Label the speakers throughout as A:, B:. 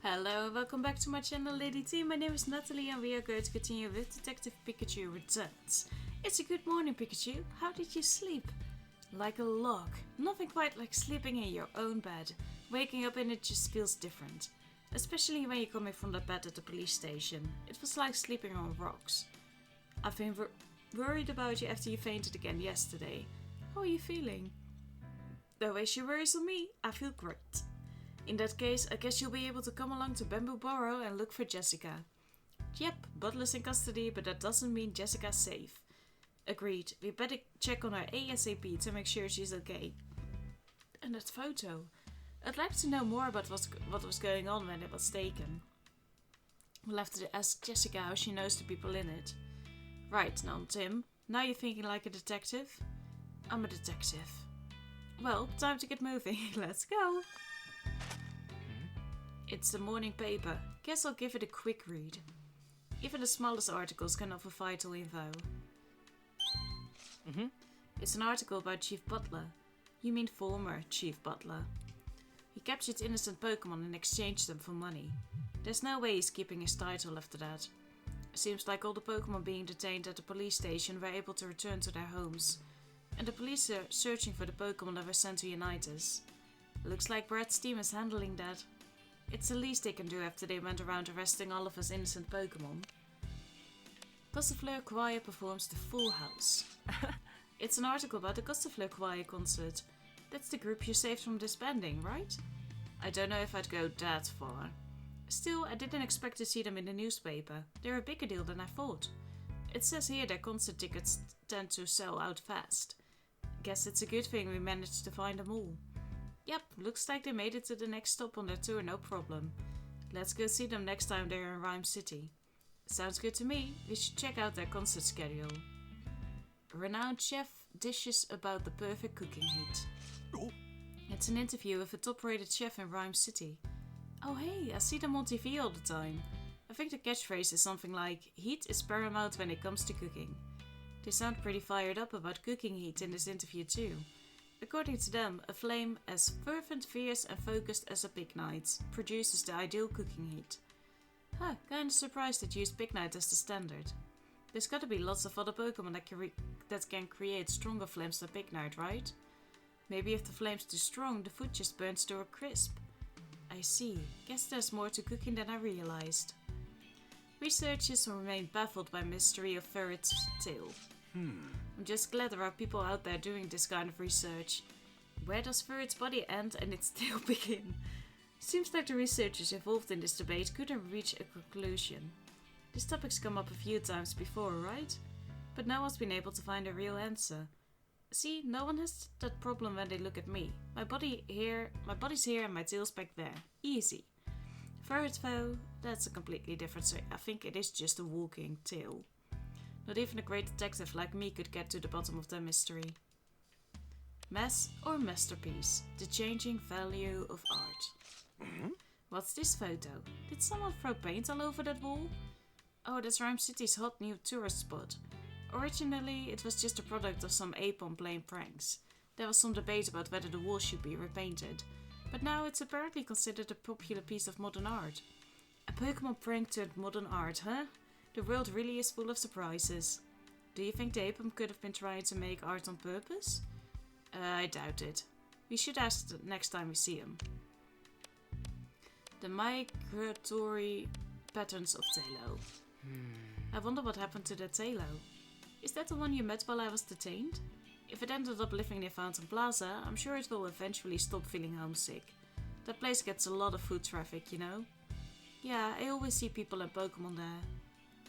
A: Hello and welcome back to my channel, Lady T. My name is Nathalie and we are going to continue with Detective Pikachu Returns. It's a good morning, Pikachu. How did you sleep? Like a log. Nothing quite like sleeping in your own bed. Waking up in it just feels different. Especially when you're coming from the bed at the police station. It was like sleeping on rocks. I've been worried about you after you fainted again yesterday. How are you feeling? Don't waste your worries on me. I feel great. In that case, I guess you'll be able to come along to Bamboo Burrow and look for Jessica. Yep, Butler's in custody, but that doesn't mean Jessica's safe. Agreed, we better check on her ASAP to make sure she's okay. And that photo. I'd like to know more about what was going on when it was taken. We'll have to ask Jessica how she knows the people in it. Right, now Tim, now you're thinking like a detective? I'm a detective. Well, time to get moving. Let's go! It's the morning paper. Guess I'll give it a quick read. Even the smallest articles can offer vital info. It's an article about Chief Butler. You mean former Chief Butler. He captured innocent Pokemon and exchanged them for money. There's no way he's keeping his title after that. Seems like all the Pokemon being detained at the police station were able to return to their homes. And the police are searching for the Pokemon that were sent to Unitas. Looks like Brad's team is handling that. It's the least they can do after they went around arresting all of us innocent Pokemon. Gossifleur Choir performs the Full House. It's an article about the Gossifleur Choir concert. That's the group you saved from disbanding, right? I don't know if I'd go that far. Still, I didn't expect to see them in the newspaper. They're a bigger deal than I thought. It says here their concert tickets tend to sell out fast. Guess it's a good thing we managed to find them all. Yep, looks like they made it to the next stop on their tour, no problem. Let's go see them next time they're in Rhyme City. Sounds good to me. We should check out their concert schedule. Renowned chef dishes about the perfect cooking heat.
B: Oh.
A: It's an interview with a top-rated chef in Rhyme City. Oh hey, I see them on TV all the time. I think the catchphrase is something like, heat is paramount when it comes to cooking. They sound pretty fired up about cooking heat in this interview too. According to them, a flame as fervent, fierce and focused as a pignite produces the ideal cooking heat. Huh, kinda surprised that you use pignite as the standard. There's gotta be lots of other Pokemon that can create stronger flames than pignite, right? Maybe if the flame's too strong, the food just burns to a crisp. I see. Guess there's more to cooking than I realized. Researchers remain baffled by mystery of Ferret's tail. I'm just glad there are people out there doing this kind of research. Where does Ferret's body end and its tail begin? Seems like the researchers involved in this debate couldn't reach a conclusion. This topic's come up a few times before, right? But no one's been able to find a real answer. See, no one has that problem when they look at me. My body's here and my tail's back there. Easy. Ferret though, that's a completely different story. I think it is just a walking tail. Not even a great detective like me could get to the bottom of the mystery. Mess or masterpiece? The changing value of art. What's this photo? Did someone throw paint all over that wall? Oh, that's Rhyme City's hot new tourist spot. Originally, it was just a product of some ape-on playing pranks. There was some debate about whether the wall should be repainted, but now it's apparently considered a popular piece of modern art. A Pokemon prank turned modern art, huh? The world really is full of surprises. Do you think the ape-on could have been trying to make art on purpose? I doubt it. We should ask next time we see him. The migratory patterns of Talo. I wonder what happened to that Talo. Is that the one you met while I was detained? If it ended up living near Fountain Plaza, I'm sure it will eventually stop feeling homesick. That place gets a lot of foot traffic, you know? Yeah, I always see people and Pokemon there.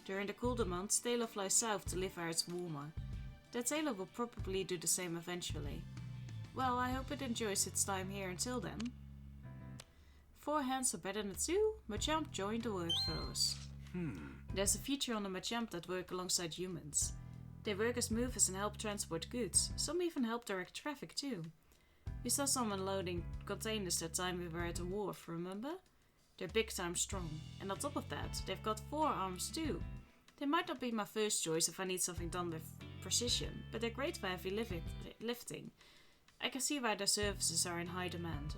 A: During the colder months, Talo flies south to live where it's warmer. That Talo will probably do the same eventually. Well, I hope it enjoys its time here until then. 4 hands are better than 2. Machamp joined the workforce. There's a feature on the Machamp that work alongside humans. They work as movers and help transport goods. Some even help direct traffic too. We saw someone loading containers that time we were at the wharf, remember? They're big time strong. And on top of that, they've got 4 arms too. They might not be my first choice if I need something done with precision, but they're great for heavy lifting. I can see why their services are in high demand.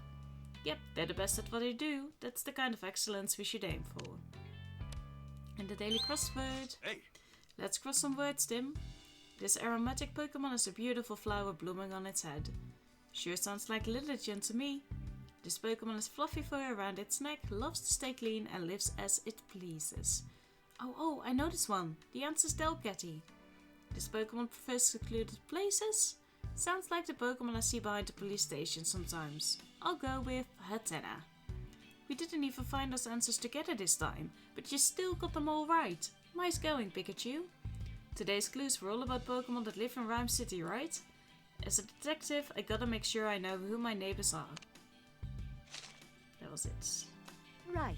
A: Yep, they're the best at what they do. That's the kind of excellence we should aim for. And the daily crossword.
B: Hey!
A: Let's cross some words, Tim. This aromatic Pokemon has a beautiful flower blooming on its head. Sure sounds like Lilligant to me. This Pokemon has fluffy fur around its neck, loves to stay clean, and lives as it pleases. Oh, I know this one. The answer's Delcatty. This Pokemon prefers secluded places. Sounds like the Pokemon I see behind the police station sometimes. I'll go with Hatena. We didn't even find those answers together this time, but you still got them all right. Nice going, Pikachu. Today's clues were all about Pokemon that live in Rhyme City, right? As a detective, I gotta make sure I know who my neighbors are. That was it.
C: Right.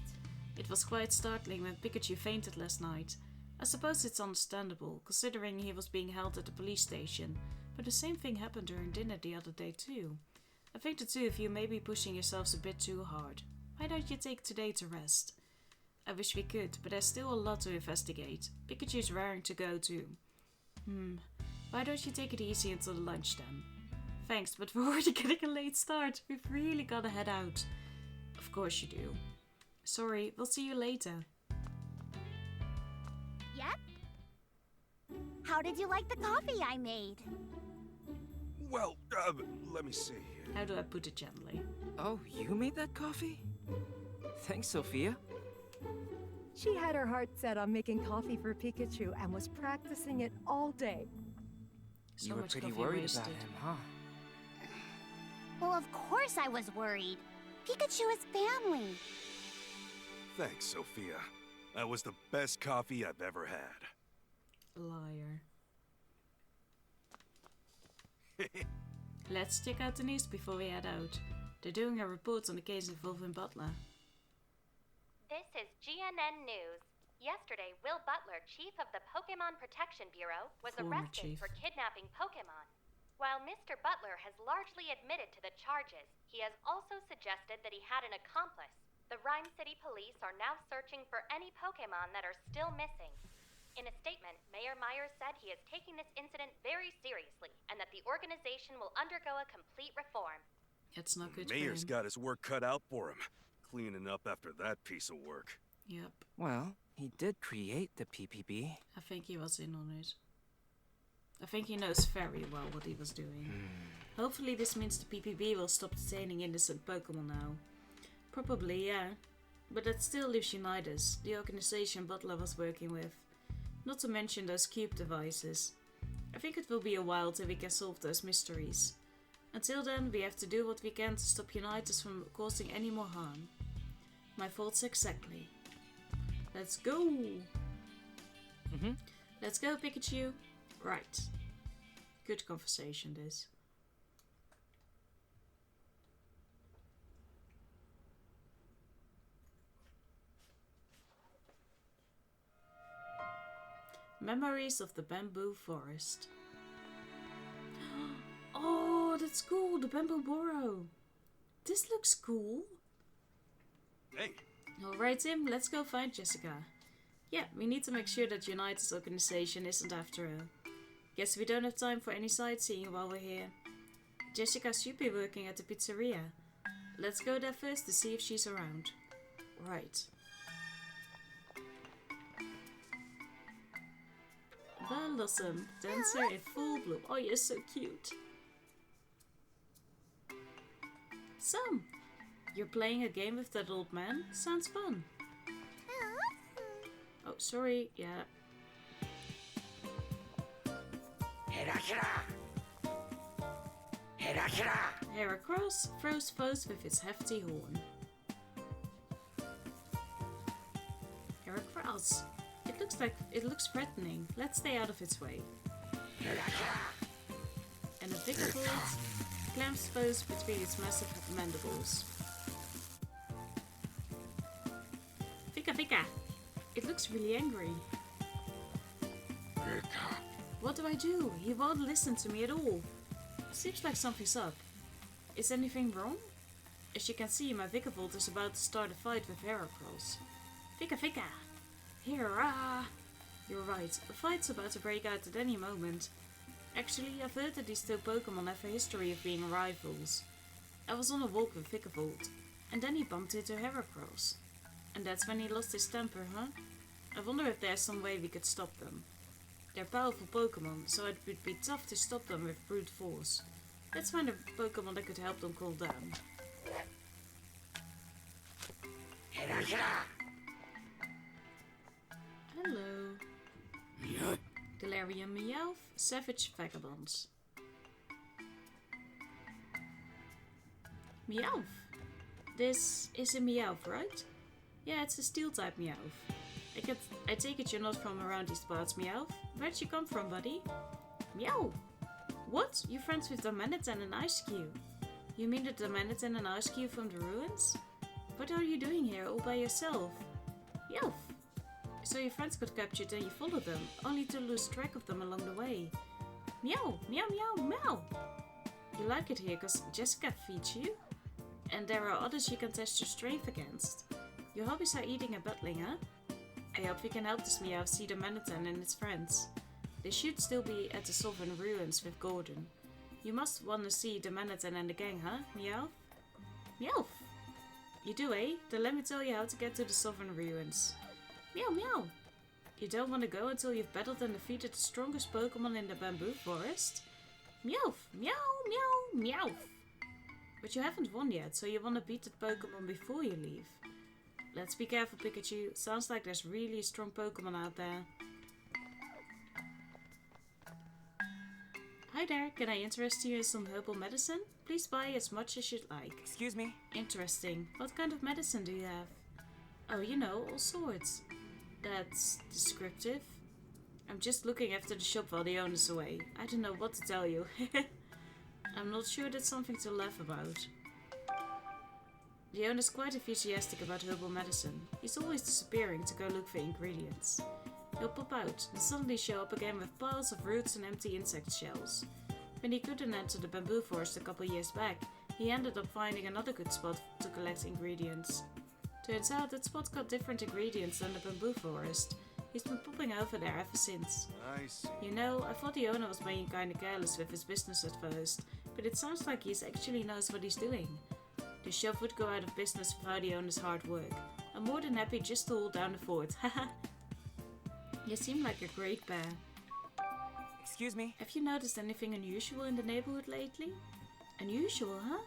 A: It was quite startling when Pikachu fainted last night. I suppose it's understandable, considering he was being held at the police station, but the same thing happened during dinner the other day too. I think the two of you may be pushing yourselves a bit too hard. Why don't you take today to rest? I wish we could, but there's still a lot to investigate. Pikachu's raring to go too. Why don't you take it easy until lunch then? Thanks, but we're already getting a late start. We've really gotta head out. Of course you do. Sorry, we'll see you later.
C: Yep. How did you like the coffee I made?
B: Well, let me see.
A: How do I put it gently?
D: Oh, you made that coffee? Thanks, Sophia.
E: She had her heart set on making coffee for Pikachu and was practicing it all day.
A: So
D: You were
A: much
D: pretty
A: coffee
D: worried
A: wasted.
D: about him, huh?
C: Well, of course I was worried. Pikachu is family.
B: Thanks, Sophia. That was the best coffee I've ever had.
A: Liar. Let's check out the news before we head out. They're doing a report on the case involving Butler.
F: This is GNN News. Yesterday, Will Butler, chief of the Pokemon Protection Bureau, was
A: Former
F: arrested
A: chief.
F: for kidnapping Pokemon. While Mr. Butler has largely admitted to the charges, he has also suggested that he had an accomplice. The Rhyme City Police are now searching for any Pokemon that are still missing. In a statement, Mayor Myers said he is taking this incident very seriously and that the organization will undergo a complete reform.
A: It's not good
B: Mayor's
A: for him.
B: got his work cut out for him, cleaning up after that piece of work.
A: Yep,
D: Well, he did create the PPB.
A: I think he was in on it. I think he knows very well what he was doing. Hopefully this means the PPB will stop detaining innocent Pokemon now. Probably, yeah. But that still leaves Unitas, the organization Butler was working with. Not to mention those cube devices. I think it will be a while till we can solve those mysteries. Until then, we have to do what we can to stop Unitas from causing any more harm. My thoughts exactly. Let's go! Let's go, Pikachu! Right. Good conversation, this. Memories of the Bamboo Forest. Oh, that's cool, the Bamboo Burrow. This looks cool.
B: Hey,
A: Alright, Tim, let's go find Jessica. Yeah, we need to make sure that Unitas organization isn't after her. Guess we don't have time for any sightseeing while we're here. Jessica should be working at the pizzeria. Let's go there first to see if she's around. Right. Blossom, dancer in full bloom. Oh, you're so cute. So, you're playing a game with that old man? Sounds fun. Oh, sorry. Yeah. Heracross throws foes with its hefty horn. Heracross. It looks threatening. Let's stay out of its way. And a Vigavolt clamps foes between its massive mandibles. Vika! It looks really angry. What do? He won't listen to me at all. Seems like something's up. Is anything wrong? As you can see, my Vigavolt is about to start a fight with Heracross. Vika! Hurrah! You're right, a fight's about to break out at any moment. Actually, I've heard that these two Pokemon have a history of being rivals. I was on a walk with Vigavolt. and then he bumped into Heracross. And that's when he lost his temper, huh? I wonder if there's some way we could stop them. They're powerful Pokemon, so it would be tough to stop them with brute force. Let's find a Pokemon that could help them cool down. Hello. Galarian Meowth, Savage Vagabonds. Meowth? This is a Meowth, right? Yeah, it's a Steel-type Meowth. I take it you're not from around these parts, Meowth. Where'd you come from, buddy? Meow! What? You're friends with the Manatee and Ice Cube? You mean the Manatee and Ice Cube from the ruins? What are you doing here all by yourself? Meowth! So your friends got captured and you followed them, only to lose track of them along the way. Meow! Meow meow meow! You like it here because Jessica feeds you? And there are others you can test your strength against. Your hobbies are eating and battling, huh? I hope we can help this Meowth see the Manatee and its friends. They should still be at the Southern Ruins with Gordon. You must want to see the Manatee and the gang, huh, Meowth? Meowth! You do, eh? Then let me tell you how to get to the Southern Ruins. Meow meow! You don't want to go until you've battled and defeated the strongest Pokemon in the Bamboo Forest? Meowth! Meow meow meowth! But you haven't won yet, so you want to beat that Pokemon before you leave. Let's be careful, Pikachu. Sounds like there's really a strong Pokemon out there. Hi there, can I interest you in some herbal medicine? Please buy as much as you'd like.
D: Excuse me?
A: Interesting. What kind of medicine do you have? Oh, you know, all sorts. That's descriptive. I'm just looking after the shop while the owner's away. I don't know what to tell you. I'm not sure that's something to laugh about. The owner's quite enthusiastic about herbal medicine. He's always disappearing to go look for ingredients. He'll pop out and suddenly show up again with piles of roots and empty insect shells. When he couldn't enter the bamboo forest a couple years back, he ended up finding another good spot to collect ingredients. Turns out that spot's got different ingredients than the bamboo forest. He's been popping over there ever since.
B: I see.
A: You know, I thought the owner was being kinda careless with his business at first, but it sounds like he actually knows what he's doing. The shop would go out of business without the owner's hard work. I'm more than happy just to hold down the fort, haha. You seem like a great bear.
D: Excuse me?
A: Have you noticed anything unusual in the neighborhood lately? Unusual, huh?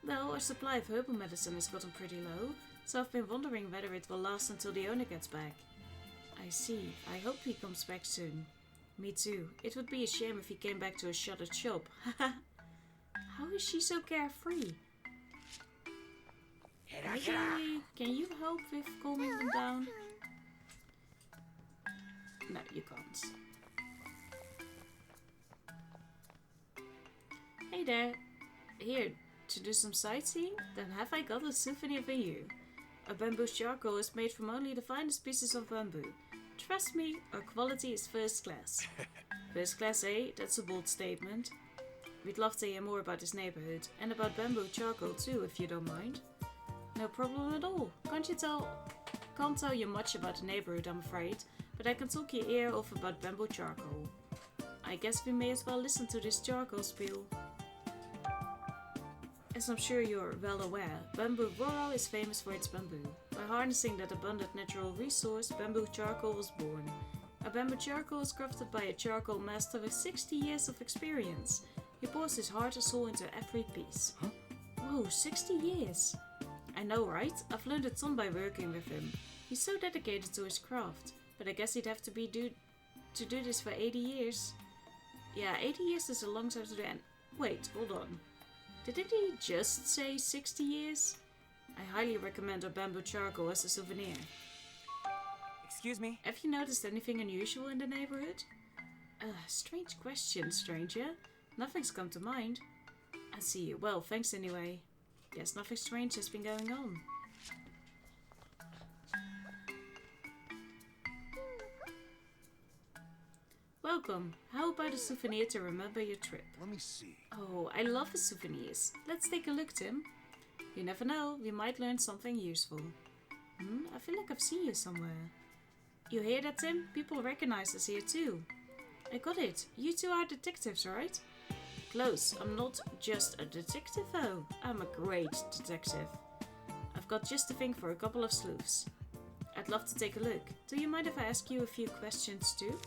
A: Well, our supply of herbal medicine has gotten pretty low, so I've been wondering whether it will last until the owner gets back. I see. I hope he comes back soon. Me too. It would be a shame if he came back to a shuttered shop. Haha. How is she so carefree? Maybe, can you help with calming them down? No, you can't. Hey there. Here, to do some sightseeing? Then have I got a souvenir for you. A bamboo charcoal is made from only the finest pieces of bamboo. Trust me, our quality is first class. First class, eh? That's a bold statement. We'd love to hear more about this neighborhood, and about bamboo charcoal too, if you don't mind. No problem at all. Can't tell you much about the neighborhood, I'm afraid, but I can talk your ear off about bamboo charcoal. I guess we may as well listen to this charcoal spiel. As I'm sure you're well aware, Bamboo Borough is famous for its bamboo. By harnessing that abundant natural resource, bamboo charcoal was born. A bamboo charcoal is crafted by a charcoal master with 60 years of experience. He pours his heart and soul into every piece.
B: Huh?
A: Whoa, 60 years! I know, right? I've learned a ton by working with him. He's so dedicated to his craft, but I guess he'd have to do this for 80 years. Yeah, 80 years is a long time to do. And wait, hold on. Didn't he just say 60 years? I highly recommend our bamboo charcoal as a souvenir.
D: Excuse me?
A: Have you noticed anything unusual in the neighborhood? Strange question, stranger. Nothing's come to mind. I see. Well, thanks anyway. Guess nothing strange has been going on. Welcome. How about a souvenir to remember your trip?
B: Let me see.
A: Oh, I love the souvenirs. Let's take a look, Tim. You never know, we might learn something useful. I feel like I've seen you somewhere. You hear that, Tim? People recognize us here too. I got it. You two are detectives, right? close. I'm not just a detective though. I'm a great detective. I've got just the thing for a couple of sleuths. I'd love to take a look. Do you mind if I ask you a few questions too?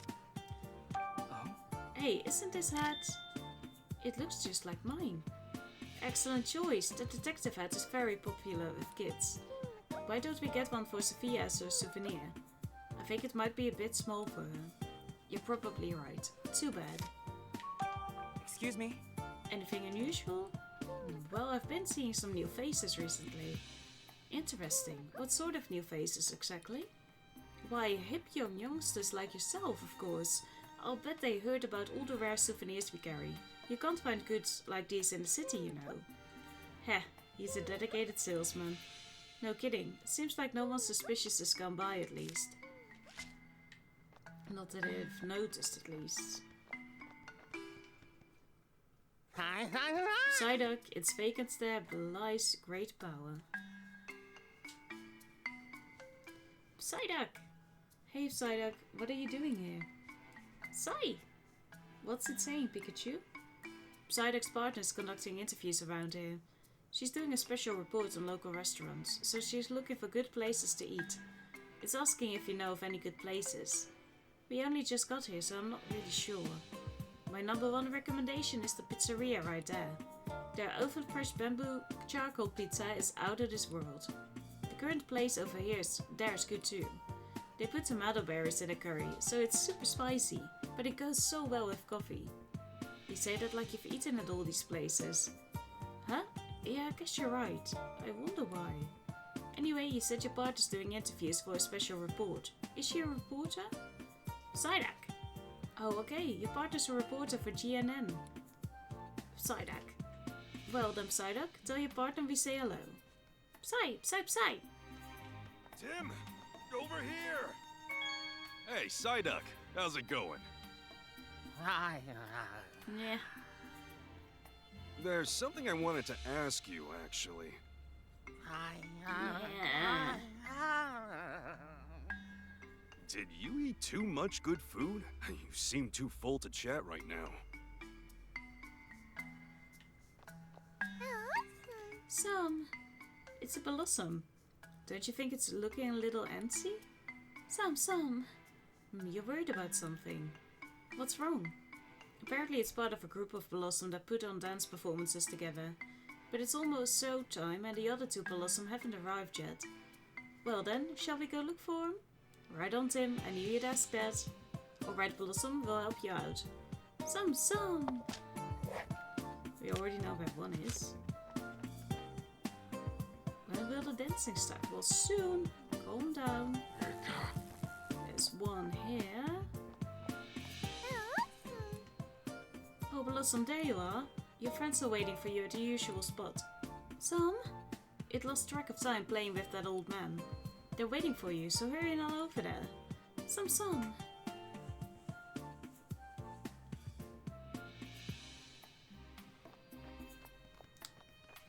D: Oh?
A: Hey, isn't this hat? It looks just like mine. Excellent choice. The detective hat is very popular with kids. Why don't we get one for Sophia as a souvenir? I think it might be a bit small for her. You're probably right. Too bad.
D: Excuse me?
A: Anything unusual? Well, I've been seeing some new faces recently. Interesting. What sort of new faces exactly? Why, hip young youngsters like yourself, of course. I'll bet they heard about all the rare souvenirs we carry. You can't find goods like these in the city, you know. Heh, he's a dedicated salesman. No kidding. Seems like no one suspicious has come by at least. Not that I've noticed at least. Psyduck, its vacant stare belies great power. Psyduck! Hey Psyduck, what are you doing here? Psy! What's it saying, Pikachu? Psyduck's partner is conducting interviews around here. She's doing a special report on local restaurants, so she's looking for good places to eat. It's asking if you know of any good places. We only just got here, so I'm not really sure. My number one recommendation is the pizzeria right there. Their oven-fresh bamboo charcoal pizza is out of this world. The current place over here is good too. They put tomato berries in a curry, so it's super spicy, but it goes so well with coffee. You say that like you've eaten at all these places. Huh? Yeah, I guess you're right. I wonder why. Anyway, you said your partner's doing interviews for a special report. Is she a reporter? Psyduck! Oh, okay, your partner's a reporter for GNN. Psyduck. Well then, Psyduck, tell your partner we say hello. Psy!
B: Tim, over here! Hey, Psyduck, how's it going?
A: Yeah.
B: There's something I wanted to ask you, actually.
A: Yeah.
B: Did you eat too much good food? You seem too full to chat right now.
A: Some. It's a blossom. Don't you think it's looking a little antsy? Some. You're worried about something. What's wrong? Apparently it's part of a group of Blossom that put on dance performances together. But it's almost show time and the other two Blossom haven't arrived yet. Well then, shall we go look for them? Right on, Tim. I knew you'd ask that. Alright, Blossom, we'll help you out. Some. We already know where one is. When will the dancing start? Well, soon. Calm down. There's one here. Oh, Blossom, there you are. Your friends are waiting for you at the usual spot. Some? It lost track of time playing with that old man. They're waiting for you, so hurry on over there. Some.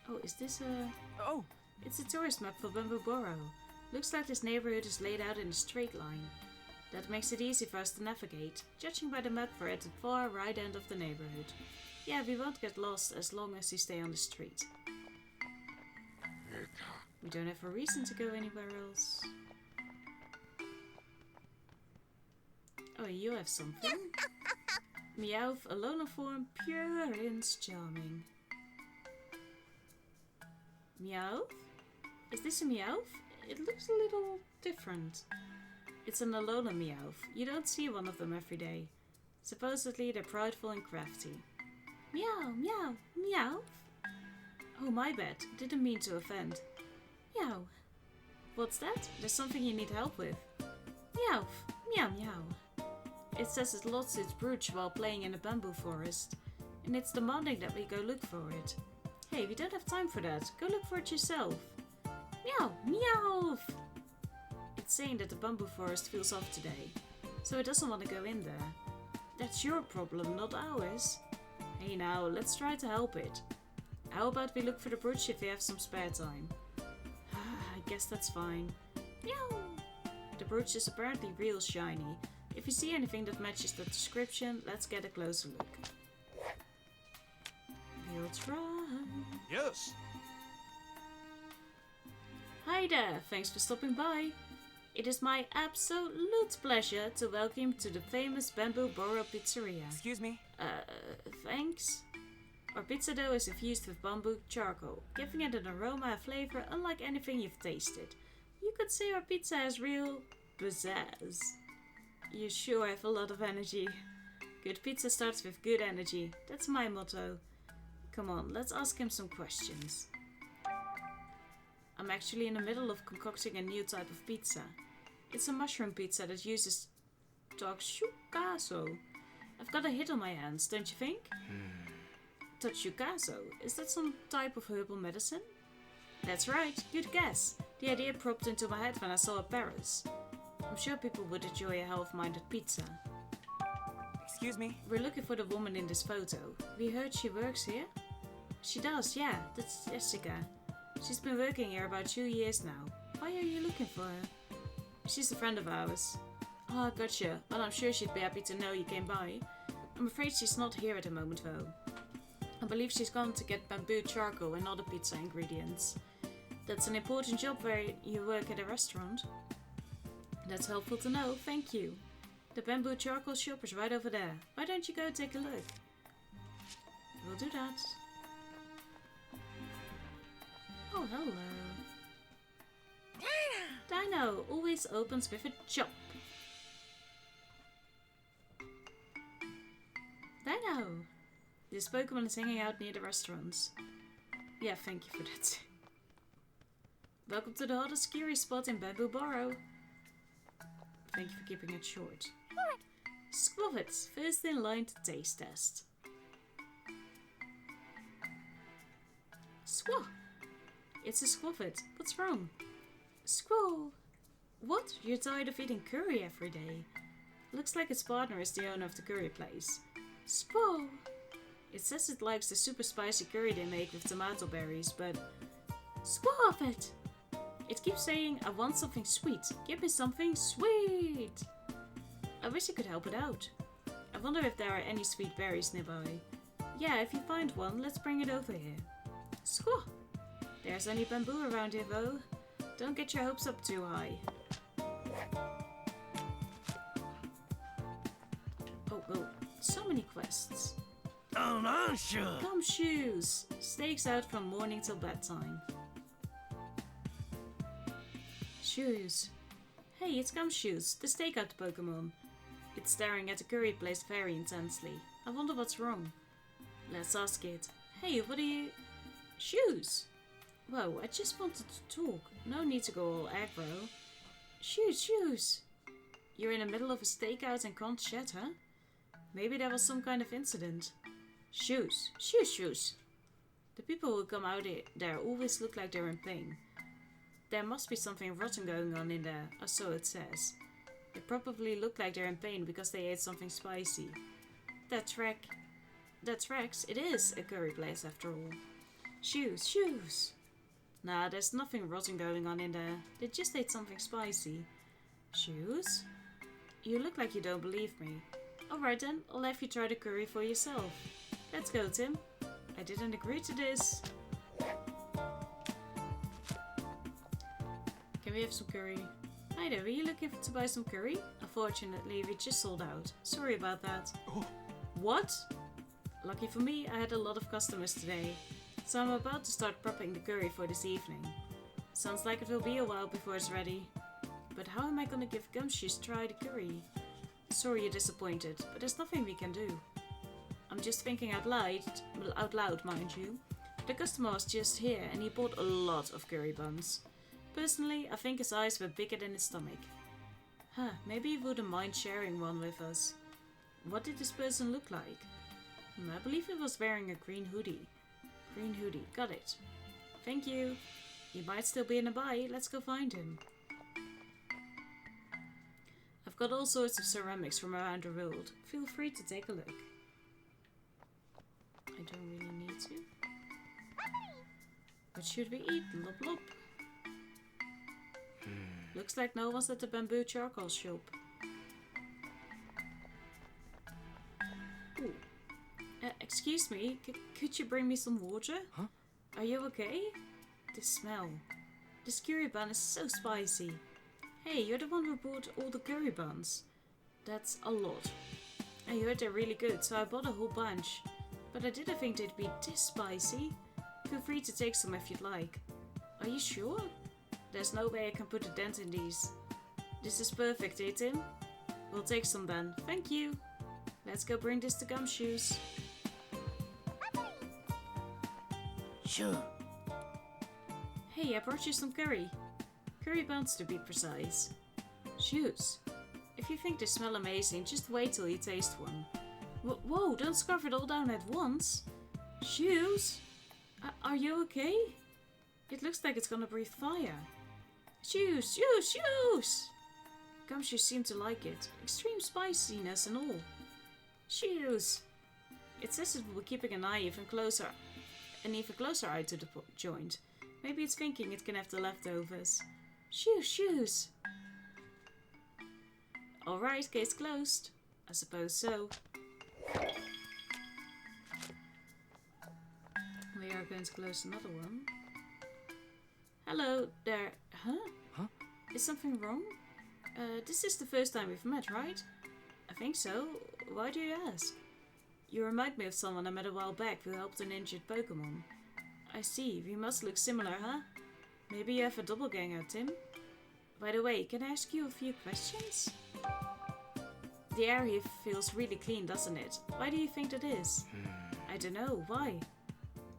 A: Oh, is this a...
D: Oh!
A: It's a tourist map for Bamboo Borough. Looks like this neighborhood is laid out in a straight line. That makes it easy for us to navigate. Judging by the map, we're at the far right end of the neighborhood. Yeah, we won't get lost as long as we stay on the street. We don't have a reason to go anywhere else. Oh, you have something. Meowth, a loner form, pure and charming. Meowth? Is this a Meowth? It looks a little different. It's an Alola Meowth. You don't see one of them every day. Supposedly they're prideful and crafty. Meowth. Oh, my bad. Didn't mean to offend. Meow. What's that? There's something you need help with. Meow. It says it lost its brooch while playing in a bamboo forest. And it's demanding that we go look for it. Hey, we don't have time for that. Go look for it yourself. Meow. It's saying that the bamboo forest feels off today, so it doesn't want to go in there. That's your problem, not ours. Hey now, let's try to help it. How about we look for the brooch if we have some spare time? I guess that's fine. Meow! The brooch is apparently real shiny. If you see anything that matches the description, let's get a closer look. You'll try.
B: Yes.
A: Hi there, thanks for stopping by. It is my absolute pleasure to welcome you to the famous Bamboo Borough Pizzeria.
D: Excuse me?
A: Thanks. Our pizza dough is infused with bamboo charcoal, giving it an aroma and flavor unlike anything you've tasted. You could say our pizza has real pizzazz. You sure have a lot of energy. Good pizza starts with good energy. That's my motto. Come on, let's ask him some questions. I'm actually in the middle of concocting a new type of pizza. It's a mushroom pizza that uses Toxucaso. I've got a hit on my hands, don't you think? Toxucaso? Is that some type of herbal medicine? That's right, good guess. The idea popped into my head when I saw it Paris. I'm sure people would enjoy a health-minded pizza.
D: Excuse me?
A: We're looking for the woman in this photo. We heard she works here? She does, yeah. That's Jessica. She's been working here about 2 years now. Why are you looking for her? She's a friend of ours. Oh, gotcha. Well, I'm sure she'd be happy to know you came by. I'm afraid she's not here at the moment, though. I believe she's gone to get bamboo charcoal and other pizza ingredients. That's an important job where you work at a restaurant. That's helpful to know, thank you. The bamboo charcoal shop is right over there. Why don't you go take a look? We'll do that. Oh, hello. Dino always opens with a chop. Dino! This Pokemon is hanging out near the restaurants. Yeah, thank you for that. Welcome to the hottest scary spot in Bamboo Borough. Thank you for keeping it short. Squaffit, first in line to taste test. Squaw! It's a Squaffit. What's wrong? Squaw! What? You're tired of eating curry every day? Looks like its partner is the owner of the curry place. Squaw! It says it likes the super spicy curry they make with tomato berries, but... Squaffit! It keeps saying, I want something sweet. Give me something sweet! I wish I could help it out. I wonder if there are any sweet berries nearby. Yeah, if you find one, let's bring it over here. Squaw! There's only bamboo around here though. Don't get your hopes up too high. Oh, so many quests. Gumshoes! Stakes out from morning till bedtime. Shoes. Hey, it's Gumshoes, the stakeout Pokemon. It's staring at the curry place very intensely. I wonder what's wrong. Let's ask it. Hey, what are you... Shoes! Whoa, I just wanted to talk. No need to go all aggro. Shoes! You're in the middle of a stakeout and can't chat, huh? Maybe there was some kind of incident. Shoes. The people who come out there always look like they're in pain. There must be something rotten going on in there, or so it says. They probably look like they're in pain because they ate something spicy. That's Rex. It is a curry place after all. Shoes. Nah, there's nothing rotten going on in there. They just ate something spicy. Shoes? You look like you don't believe me. Alright then, I'll have you try the curry for yourself. Let's go, Tim. I didn't agree to this. Can we have some curry? Hi there, are you looking to buy some curry? Unfortunately, we just sold out. Sorry about that.
B: Oh.
A: What? Lucky for me, I had a lot of customers today. So I'm about to start prepping the curry for this evening. Sounds like it will be a while before it's ready. But how am I gonna give Gumshoes try the curry? Sorry you're disappointed, but there's nothing we can do. I'm just thinking out loud, mind you. The customer was just here and he bought a lot of curry buns. Personally, I think his eyes were bigger than his stomach. Huh, maybe he wouldn't mind sharing one with us. What did this person look like? I believe he was wearing a green hoodie. Green hoodie, got it. Thank you. He might still be in the buy, let's go find him. I've got all sorts of ceramics from around the world. Feel free to take a look. I don't really need to. What should we eat? Lop lop. Looks like no one's at the bamboo charcoal shop. Ooh. Excuse me, could you bring me some water?
D: Huh?
A: Are you okay? The smell. This curry bun is so spicy. Hey, you're the one who bought all the curry buns. That's a lot. I heard they're really good, so I bought a whole bunch. But I didn't think they'd be this spicy. Feel free to take some if you'd like. Are you sure? There's no way I can put a dent in these. This is perfect, eh, Tim? We'll take some then. Thank you. Let's go bring this to Gumshoes.
D: Sure.
A: Hey, I brought you some curry. Curry buns to be precise. Shoes. If you think they smell amazing, just wait till you taste one. Whoa, don't scarf it all down at once. Shoes? Are you okay? It looks like it's gonna breathe fire. Shoes! Gumshoes seem to like it. Extreme spiciness and all. Shoes! It says it will be keeping an even closer eye to the joint. Maybe it's thinking it can have the leftovers. Shoes! Alright, case closed. I suppose so. We are going to close another one. Hello there. Huh? Is something wrong? This is the first time we've met, right? I think so. Why do you ask? You remind me of someone I met a while back who helped an injured Pokemon. I see. We must look similar, huh? Maybe you have a doppelganger, Tim? By the way, can I ask you a few questions? The air here feels really clean, doesn't it? Why do you think that is? I don't know. Why?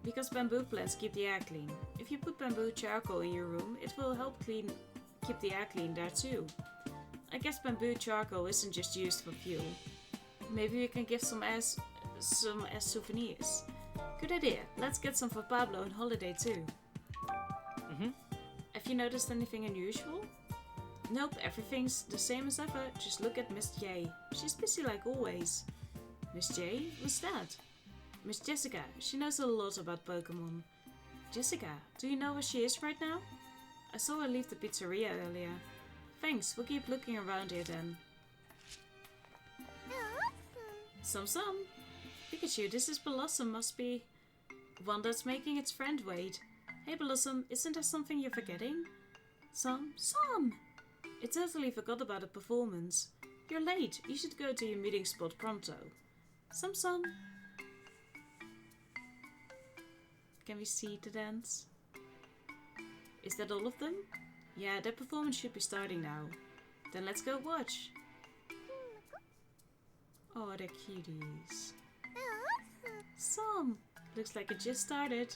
A: Because bamboo plants keep the air clean. If you put bamboo charcoal in your room, it will help keep the air clean there too. I guess bamboo charcoal isn't just used for fuel. Maybe we can give some as souvenirs. Good idea. Let's get some for Pablo on holiday too. Have you noticed anything unusual? Nope, everything's the same as ever. Just look at Miss J. She's busy like always. Miss J? What's that? Miss Jessica. She knows a lot about Pokemon. Jessica, do you know where she is right now? I saw her leave the pizzeria earlier. Thanks, we'll keep looking around here then. Some. Pikachu, this is Blossom, must be one that's making its friend wait. Hey Blossom, isn't there something you're forgetting? Some. I totally forgot about the performance. You're late, you should go to your meeting spot pronto. Some. Can we see the dance? Is that all of them? Yeah, their performance should be starting now. Then let's go watch. Oh, they're cuties. Some. Looks like it just started.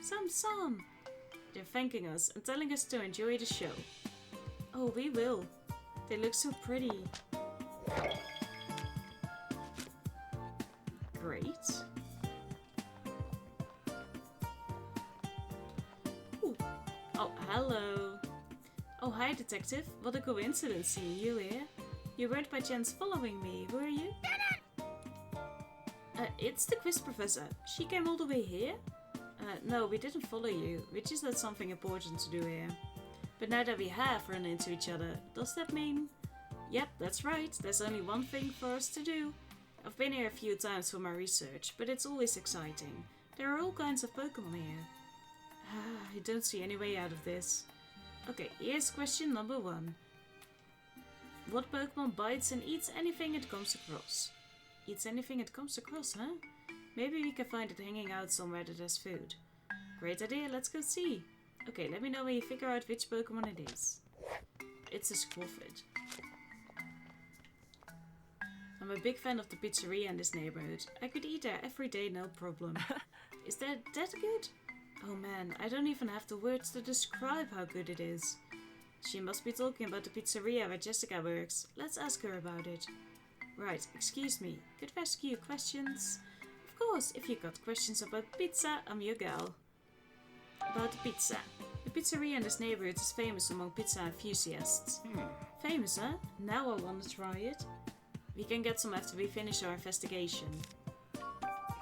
A: Some. They're thanking us and telling us to enjoy the show. Oh, we will. They look so pretty. Great. Ooh. Oh, hello. Oh, hi, Detective. What a coincidence seeing you here. You weren't by chance following me, were you? It's the quiz professor. She came all the way here? No, we didn't follow you. We just had something important to do here. But now that we have run into each other, does that mean... Yep, that's right. There's only one thing for us to do. I've been here a few times for my research, but it's always exciting. There are all kinds of Pokemon here. I don't see any way out of this. Okay, here's question number 1. What Pokemon bites and eats anything it comes across? Eats anything it comes across, huh? Maybe we can find it hanging out somewhere that has food. Great idea, let's go see. Okay, let me know when you figure out which Pokemon it is. It's a Squaffit. I'm a big fan of the pizzeria in this neighborhood. I could eat there every day, no problem. Is that good? Oh man, I don't even have the words to describe how good it is. She must be talking about the pizzeria where Jessica works. Let's ask her about it. Right, excuse me. Could I ask you questions? Of course, if you got questions about pizza, I'm your gal. About the pizza. The pizzeria in this neighborhood is famous among pizza enthusiasts. Famous, huh? Now I want to try it. We can get some after we finish our investigation.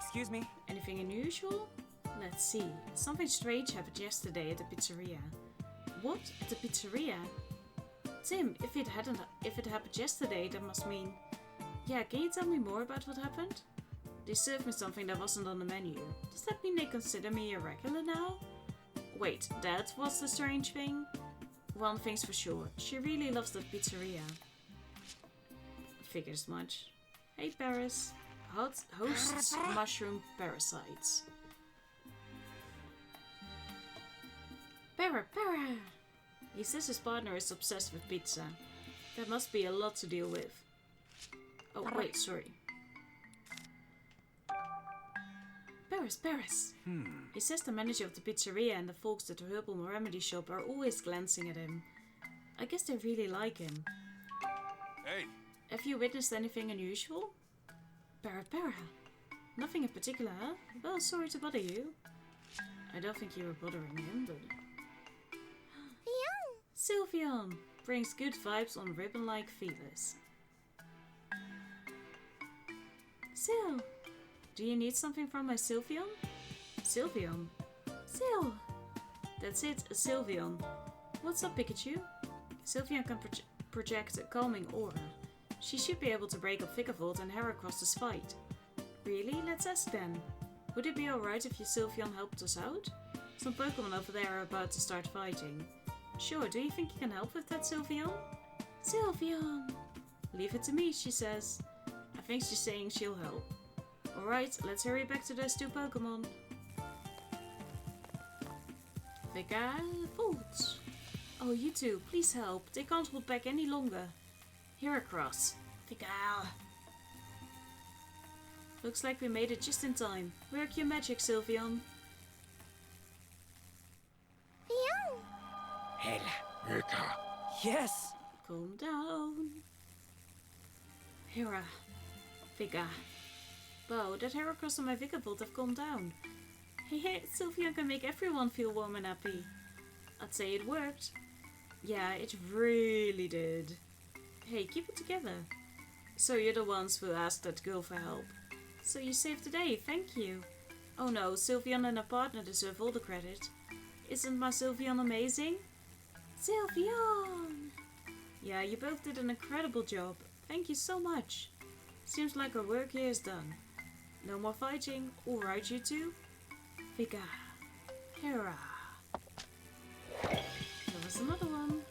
D: Excuse me?
A: Anything unusual? Let's see. Something strange happened yesterday at the pizzeria. What? At the pizzeria? Tim, if it happened yesterday, that must mean... Yeah, can you tell me more about what happened? They served me something that wasn't on the menu. Does that mean they consider me a regular now? Wait, that was the strange thing? One thing's for sure, she really loves that pizzeria. Figures much. Hey Paris. Hosts mushroom parasites. Para! He says his partner is obsessed with pizza. That must be a lot to deal with. Oh, wait, sorry. Paris. He says the manager of the pizzeria and the folks at the herbal remedy shop are always glancing at him. I guess they really like him.
B: Hey!
A: Have you witnessed anything unusual? Para. Nothing in particular, huh? Well, sorry to bother you. I don't think you were bothering him, but... Sylveon! Brings good vibes on ribbon-like feelers. Syl! Do you need something from my Sylveon? Sylveon? Syl! That's it, a Sylveon. What's up, Pikachu? Sylveon can project a calming aura. She should be able to break up Vigavolt and Heracross's fight. Really? Let's ask then. Would it be alright if your Sylveon helped us out? Some Pokemon over there are about to start fighting. Sure, do you think you can help with that, Sylveon? Sylveon! Leave it to me, she says. I think she's saying she'll help. Alright, let's hurry back to those two Pokemon. Vigavolt! Oh, you two, please help. They can't hold back any longer. Heracross. Vigal. Looks like we made it just in time. Work your magic, Sylveon.
D: Yes!
A: Calm down. Hera. Viga. Wow, that Heracross and my Vigavolt have calmed down. Hey, Sylveon can make everyone feel warm and happy. I'd say it worked. Yeah, it really did. Hey, keep it together. So you're the ones who asked that girl for help. So you saved the day, thank you. Oh no, Sylveon and her partner deserve all the credit. Isn't my Sylveon amazing? Sylveon! Yeah, you both did an incredible job. Thank you so much. Seems like our work here is done. No more fighting, alright you two? Viga. Hera. There was another one.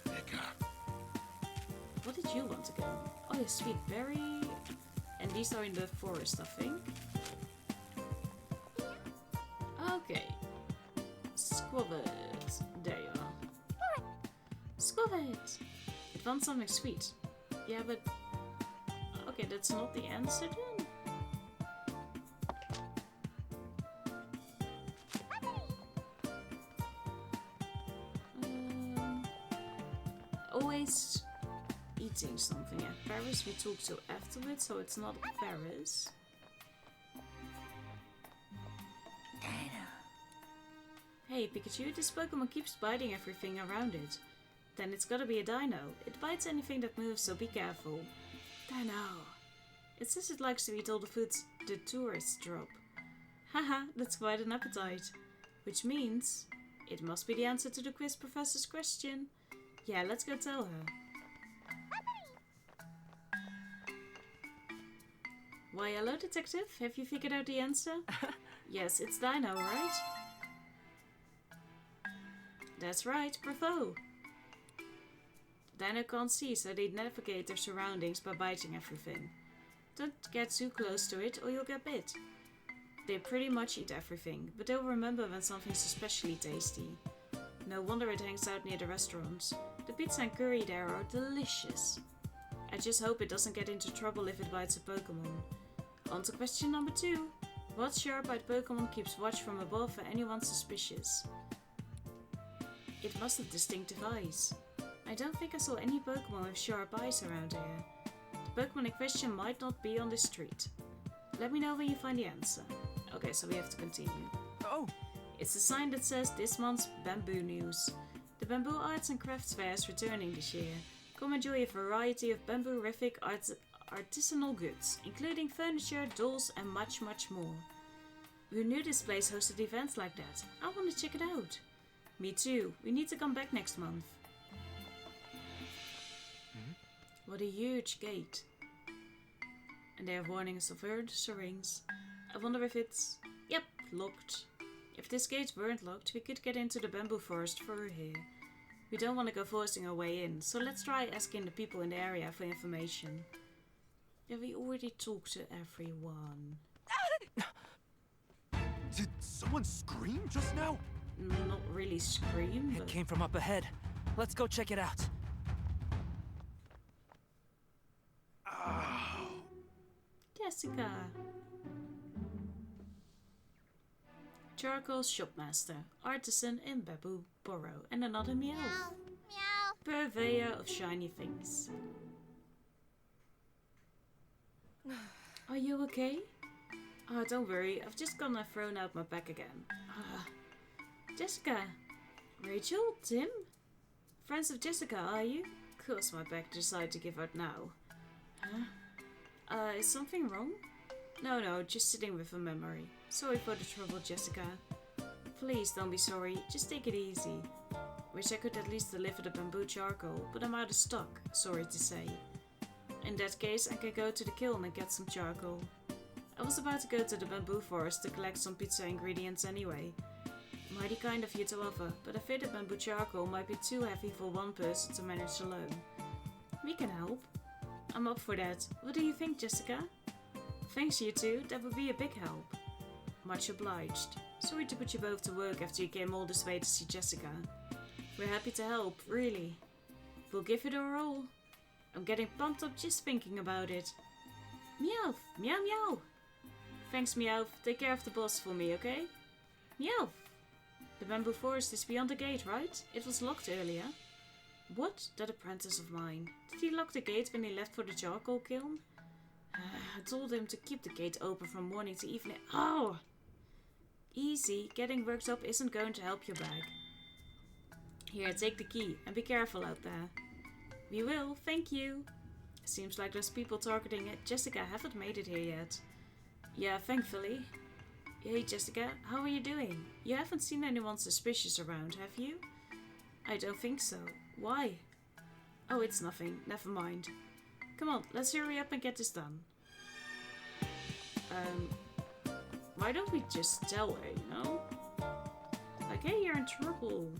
A: What did you want again? Oh, yeah, sweet berry. And these are in the forest, I think. Okay. Squabbit. There you are. Squabbit! It wants something sweet. Yeah, but... Okay, that's not the answer then? Always eating something at Paris we talk to afterwards, so it's not Paris. Hey Pikachu, this Pokemon keeps biting everything around it. Then it's gotta be a dino. It bites anything that moves, so be careful. Dino. It says it likes to eat all the foods the tourists drop. Haha, that's quite an appetite. Which means it must be the answer to the quiz professor's question. Yeah, let's go tell her. Why, hello, detective. Have you figured out the answer? Yes, it's Dino, right? That's right, bravo. Dino can't see, so they navigate their surroundings by biting everything. Don't get too close to it, or you'll get bit. They pretty much eat everything, but they'll remember when something's especially tasty. No wonder it hangs out near the restaurants. The pizza and curry there are delicious. I just hope it doesn't get into trouble if it bites a Pokemon. On to question number 2. What sharp-eyed Pokemon keeps watch from above for anyone suspicious? It must have distinctive eyes. I don't think I saw any Pokemon with sharp eyes around here. The Pokemon in question might not be on this street. Let me know when you find the answer. Okay, so we have to continue.
D: Oh!
A: It's a sign that says this month's Bamboo News. The Bamboo Arts and Crafts Fair is returning this year. Come enjoy a variety of bamboo-rific artisanal goods, including furniture, dolls and much more. Who knew this place hosted events like that? I want to check it out. Me too. We need to come back next month. What a huge gate. And they have warnings of further rings. I wonder if it's... Yep, locked. If this gate weren't locked, we could get into the bamboo forest through here. We don't want to go forcing our way in, so let's try asking the people in the area for information. Yeah, we already talked to everyone.
B: Did someone scream just now?
A: Not really scream,
D: It
A: but...
D: came from up ahead. Let's go check it out.
B: Ow.
A: Jessica. Charcoal shopmaster, artisan in Bamboo Burrow, and another meow.
C: Meow.
A: Purveyor of shiny things. Are you okay? Oh, don't worry, I've just gone and thrown out my back again. Jessica. Rachel? Tim? Friends of Jessica, are you? Course my back decided to give out now. Huh? Is something wrong? No, just sitting with a memory. Sorry for the trouble, Jessica. Please don't be sorry, just take it easy. Wish I could at least deliver the bamboo charcoal, but I'm out of stock, sorry to say. In that case, I can go to the kiln and get some charcoal. I was about to go to the bamboo forest to collect some pizza ingredients anyway. Mighty kind of you to offer, but I fear the bamboo charcoal might be too heavy for one person to manage alone. We can help. I'm up for that. What do you think, Jessica? Thanks, you two. That would be a big help. Much obliged. Sorry to put you both to work after you came all this way to see Jessica. We're happy to help, really. We'll give it our all. I'm getting pumped up just thinking about it. Meow, meow, meow. Thanks, Meowth. Take care of the boss for me, okay? Meowth. The bamboo forest is beyond the gate, right? It was locked earlier. What? That apprentice of mine. Did he lock the gate when he left for the charcoal kiln? I told him to keep the gate open from morning to evening. Oh! Easy. Getting worked up isn't going to help your bag. Here, take the key and be careful out there. We will, thank you. Seems like those people targeting Jessica haven't made it here yet. Yeah, thankfully. Hey Jessica, how are you doing? You haven't seen anyone suspicious around, have you? I don't think so. Why? Oh, it's nothing. Never mind. Come on, let's hurry up and get this done. Why don't we just tell her, you know? Like, hey, you're in trouble.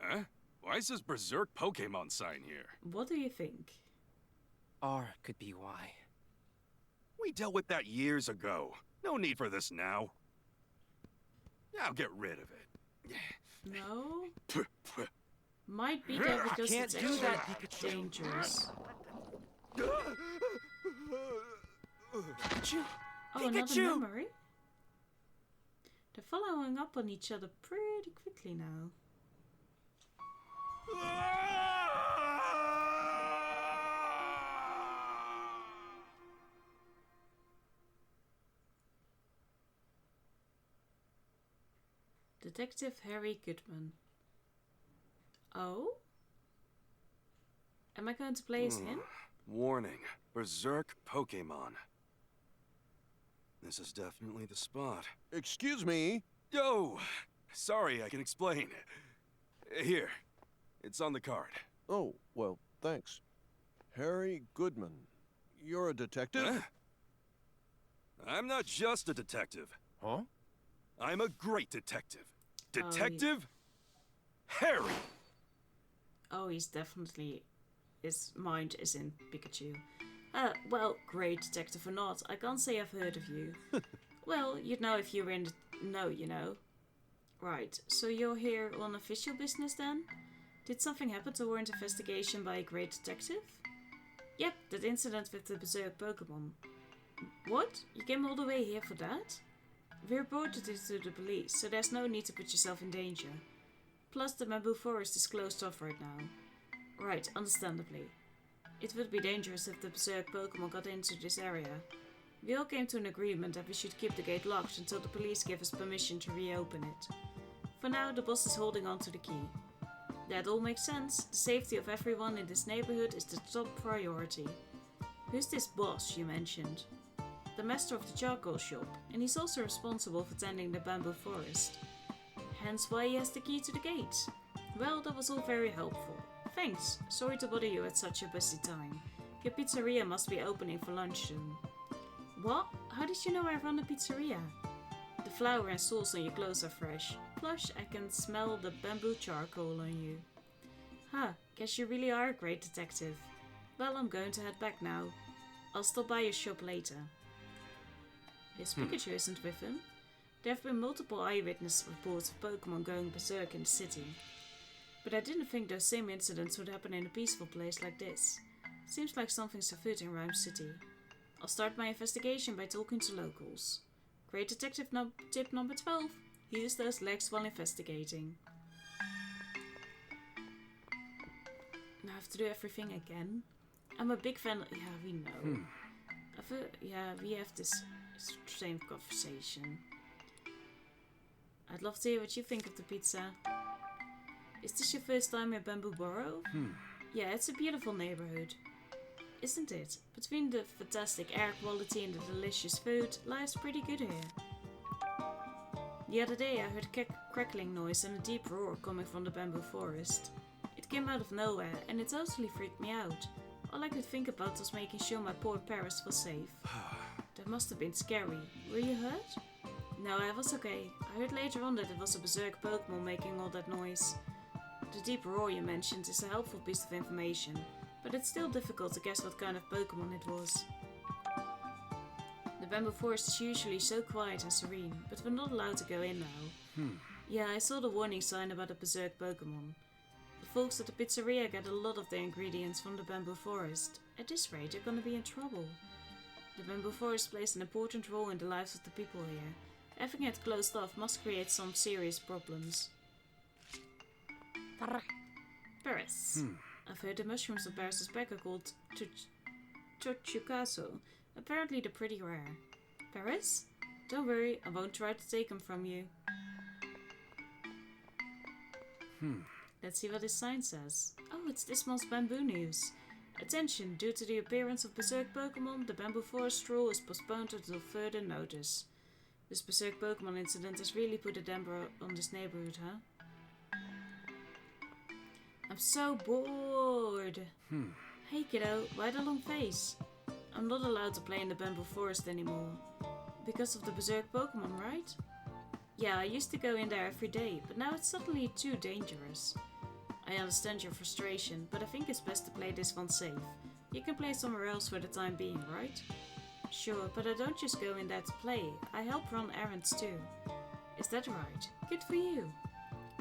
B: Huh? Why is this berserk Pokemon sign here?
A: What do you think?
D: R could be why.
B: We dealt with that years ago. No need for this now. I'll get rid of it.
A: No? Might be there because
D: Can't
A: it's
D: do
A: extra
D: that, Pikachu.
A: dangerous.
D: Pikachu!
A: Oh, another
D: Pikachu!
A: memory? They're following up on each other pretty quickly now. Detective Harry Goodman. Oh? Am I going to play as him?
B: Warning. Berserk Pokemon. This is definitely the spot.
G: Excuse me?
B: Yo! Sorry, I can explain. Here. It's on the card.
G: Oh, well, thanks. Harry Goodman. You're a detective?
B: Huh? I'm not just a detective.
G: Huh?
B: I'm a great detective.
A: yeah.
B: Detective Harry!
A: Oh, he's definitely... His mind is in Pikachu. Well, great detective or not, I can't say I've heard of you. Well, you'd know if you were in the know, you know. Right, so you're here on official business then? Did something happen to warrant investigation by a great detective? Yep, that incident with the berserk Pokemon. What? You came all the way here for that? We reported it to the police, so there's no need to put yourself in danger. Plus, the bamboo forest is closed off right now. Right, understandably. It would be dangerous if the berserk Pokemon got into this area. We all came to an agreement that we should keep the gate locked until the police give us permission to reopen it. For now, the boss is holding on to the key. That all makes sense. The safety of everyone in this neighborhood is the top priority. Who's this boss you mentioned? The master of the charcoal shop, and he's also responsible for tending the bamboo forest. Hence why he has the key to the gate. Well, that was all very helpful. Thanks. Sorry to bother you at such a busy time. Your pizzeria must be opening for lunch soon. What? How did you know I run a pizzeria? The flour and sauce on your clothes are fresh. Plus, I can smell the bamboo charcoal on you. Huh, guess you really are a great detective. Well, I'm going to head back now. I'll stop by your shop later. His Pikachu isn't with him. There have been multiple eyewitness reports of Pokemon going berserk in the city. But I didn't think those same incidents would happen in a peaceful place like this. Seems like something's afoot in Rhyme City. I'll start my investigation by talking to locals. Great detective tip number 12. Use those legs while investigating. Now I have to do everything again. I'm a big fan of... Yeah, we know. We have this same conversation. I'd love to hear what you think of the pizza. Is this your first time in Bamboo Borough? Yeah, it's a beautiful neighborhood. Isn't it? Between the fantastic air quality and the delicious food, life's pretty good here. The other day I heard a crackling noise and a deep roar coming from the bamboo forest. It came out of nowhere and it totally freaked me out. All I could think about was making sure my poor Paris was safe. That must have been scary. Were you hurt? No, I was okay. I heard later on that it was a berserk Pokemon making all that noise. The deep roar you mentioned is a helpful piece of information, but it's still difficult to guess what kind of Pokemon it was. The bamboo forest is usually so quiet and serene, but we're not allowed to go in now. Yeah, I saw the warning sign about a berserk Pokemon. The folks at the pizzeria get a lot of their ingredients from the bamboo forest. At this rate, they're gonna be in trouble. The bamboo forest plays an important role in the lives of the people here. Having it closed off must create some serious problems. Paris. I've heard the mushrooms of Paris's back are called Chochukaso. Apparently they're pretty rare. Paris? Don't worry, I won't try to take them from you. Let's see what this sign says. Oh, it's this month's bamboo news. Attention, due to the appearance of berserk Pokemon, the bamboo forest stroll is postponed until further notice. This berserk Pokemon incident has really put a damper on this neighborhood, huh? I'm so bored. Hey kiddo, why the long face? I'm not allowed to play in the bamboo forest anymore. Because of the berserk Pokemon, right? Yeah, I used to go in there every day, but now it's suddenly too dangerous. I understand your frustration, but I think it's best to play this one safe. You can play somewhere else for the time being, right? Sure, but I don't just go in there to play. I help run errands too. Is that right? Good for you.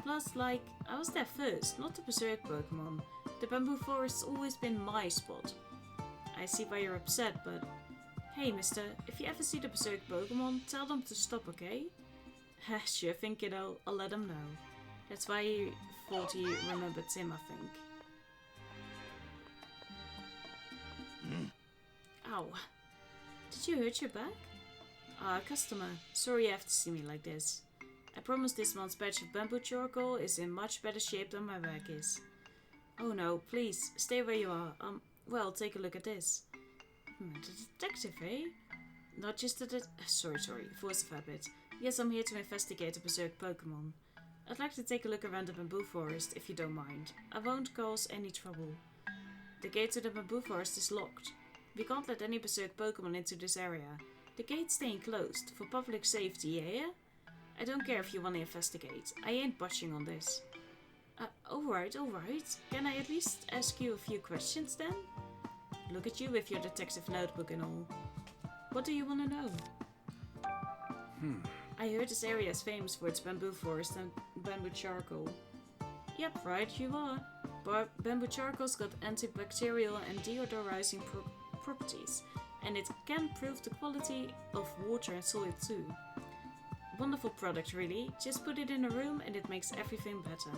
A: Plus, like, I was there first, not the berserk Pokemon. The bamboo forest's always been my spot. I see why you're upset, but... Hey, mister, if you ever see the berserk Pokemon, tell them to stop, okay? Sure thing, kiddo. I'll let them know. That's why he thought he remembered Tim, I think. Ow. Did you hurt your back? Customer. Sorry you have to see me like this. I promise this month's batch of bamboo charcoal is in much better shape than my back is. Oh no, please, stay where you are. Well, take a look at this. The detective, eh? Not just the sorry, force of habit. Yes, I'm here to investigate a berserk Pokemon. I'd like to take a look around the bamboo forest, if you don't mind. I won't cause any trouble. The gate to the bamboo forest is locked. We can't let any berserk Pokemon into this area. The gate's staying closed, for public safety, yeah? I don't care if you want to investigate. I ain't budging on this. Alright. Can I at least ask you a few questions then? Look at you with your detective notebook and all. What do you want to know? I heard this area is famous for its bamboo forest and bamboo charcoal. Yep, right you are. Bamboo charcoal's got antibacterial and deodorizing properties, and it can improve the quality of water and soil too. Wonderful product really, just put it in a room and it makes everything better.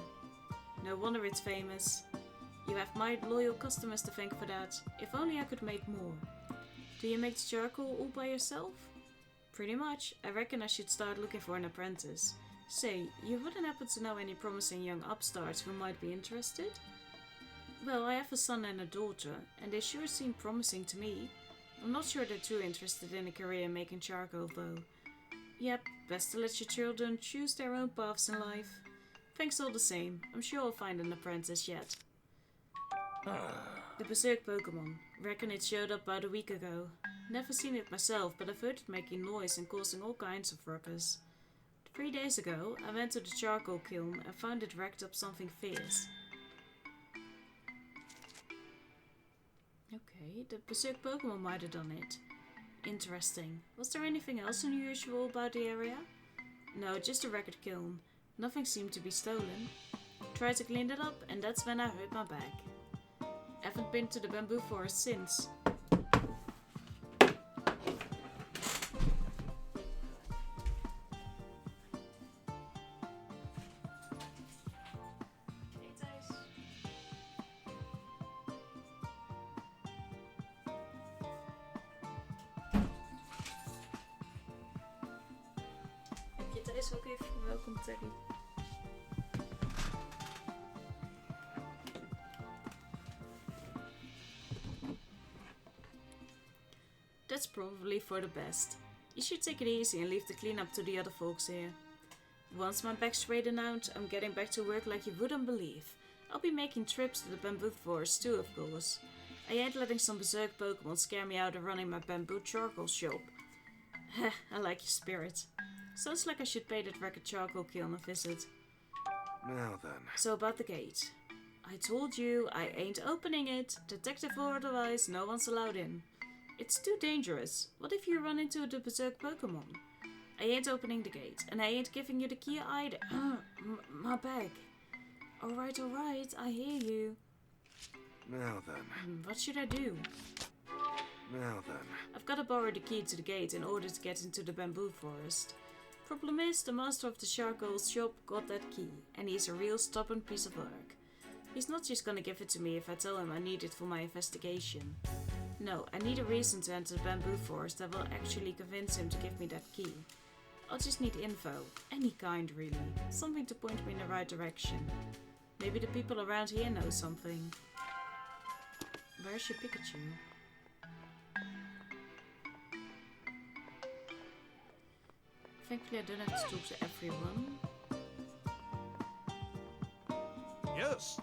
A: No wonder it's famous. You have my loyal customers to thank for that. If only I could make more. Do you make the charcoal all by yourself? Pretty much. I reckon I should start looking for an apprentice. Say, you wouldn't happen to know any promising young upstarts who might be interested? Well, I have a son and a daughter, and they sure seem promising to me. I'm not sure they're too interested in a career making charcoal though. Yep, best to let your children choose their own paths in life. Thanks all the same. I'm sure I'll find an apprentice yet. The Berserk Pokemon. Reckon it showed up about a week ago. Never seen it myself, but I've heard it making noise and causing all kinds of ruckus. 3 days ago, I went to the charcoal kiln and found it racked up something fierce. Okay, the Berserk Pokemon might have done it. Interesting. Was there anything else unusual about the area? No, just a wrecked kiln. Nothing seemed to be stolen. Tried to clean it up, and that's when I hurt my back. Haven't been to the bamboo forest since. Heb je thuis ook even welkom, Terry? That's probably for the best. You should take it easy and leave the cleanup to the other folks here. Once my back's straightened out, I'm getting back to work like you wouldn't believe. I'll be making trips to the bamboo forest too, of course. I ain't letting some berserk Pokemon scare me out of running my bamboo charcoal shop. Heh, I like your spirit. Sounds like I should pay that wrecked charcoal kiln a visit.
B: Now then.
A: So about the gate. I told you I ain't opening it. Detective or otherwise, no one's allowed in. It's too dangerous. What if you run into the berserk Pokemon? I ain't opening the gate, and I ain't giving you the key either. My bag. Alright, I hear you.
B: Now then.
A: What should I do?
B: Now then.
A: I've got to borrow the key to the gate in order to get into the bamboo forest. Problem is, the master of the charcoal shop got that key, and he's a real stubborn piece of work. He's not just gonna give it to me if I tell him I need it for my investigation. No, I need a reason to enter the bamboo forest that will actually convince him to give me that key. I'll just need info. Any kind, really. Something to point me in the right direction. Maybe the people around here know something. Where's your Pikachu? Thankfully I don't have to talk to everyone.
G: Yes.